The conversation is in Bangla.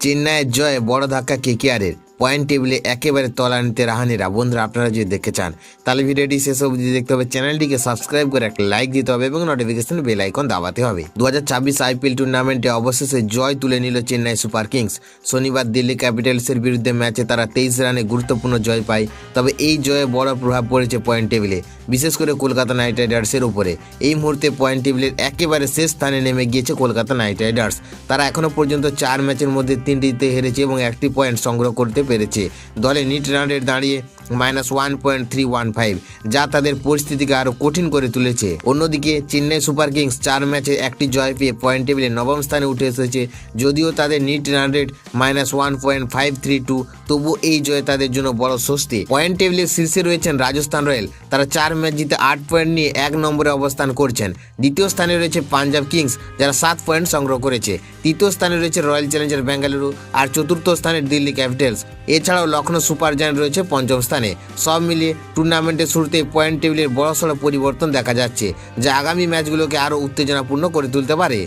চেন্নাইয়ের জয়ে বড় ধাক্কা কেকেআরের, পয়েন্ট টেবিলে একেবারে তলানিতে রাহানেরা। বন্ধুরা, আপনারা যদি দেখতে চান তাহলে ভিডিওটি শেষ অবধি দেখতে হবে, চ্যানেলটিকে সাবস্ক্রাইব করে একটা লাইক দিতে হবে এবং নোটিফিকেশন বেল আইকন দাবাতে হবে। 2026 আইপিএল টুর্নামেন্টে অবশেষে জয় তুলে নিল চেন্নাই সুপার কিংস। শনিবার দিল্লি ক্যাপিটালসের বিরুদ্ধে ম্যাচে তারা 23 রানে গুরুত্বপূর্ণ জয় পায়। তবে এই জয়ে বড় প্রভাব পড়েছে পয়েন্ট টেবিলে, বিশেষ করে কলকাতা নাইট রাইডার্সের উপরে। এই মুহূর্তে পয়েন্ট টেবিলের একেবারে শেষ স্থানে নেমে গিয়েছে কলকাতা নাইট রাইডার্স। তারা এখনও পর্যন্ত 4 ম্যাচের মধ্যে 3টিতে হেরেছে এবং 1টি পয়েন্ট সংগ্রহ করতে পেরেছে। দলে নিট রান রেট দাঁড়িয়ে -1.315, যা তাদের পরিস্থিতিকে আরও কঠিন করে তুলেছে। অন্যদিকে চেন্নাই সুপার কিংস 4 ম্যাচে 1টি জয় পেয়ে পয়েন্ট টেবিলে নবম স্থানে উঠে এসেছে। যদিও তাদের নিট রান রেট -1.532, তবু এই জয় তাদের জন্য বড় স্বস্তি। পয়েন্ট টেবিলের শীর্ষে রয়েছেন রাজস্থান রয়্যাল। তারা 4 ম্যাচ জিতে 8 পয়েন্ট নিয়ে 1 নম্বরে অবস্থান করছেন। দ্বিতীয় স্থানে রয়েছে পাঞ্জাব কিংস, যারা 7 পয়েন্ট সংগ্রহ করেছে। তৃতীয় স্থানে রয়েছে রয়্যাল চ্যালেঞ্জার বেঙ্গালুরু, আর চতুর্থ স্থানে দিল্লি ক্যাপিটালস। এছাড়াও লখনৌ সুপার জায়ান্ট রয়েছে 5ম স্থানে। সব মিলিয়ে টুর্নামেন্টের শুরুতেই পয়েন্ট টেবিলের বড়সড় পরিবর্তন দেখা যাচ্ছে, যা আগামী ম্যাচগুলোকে আরও উত্তেজনাপূর্ণ করে তুলতে পারে।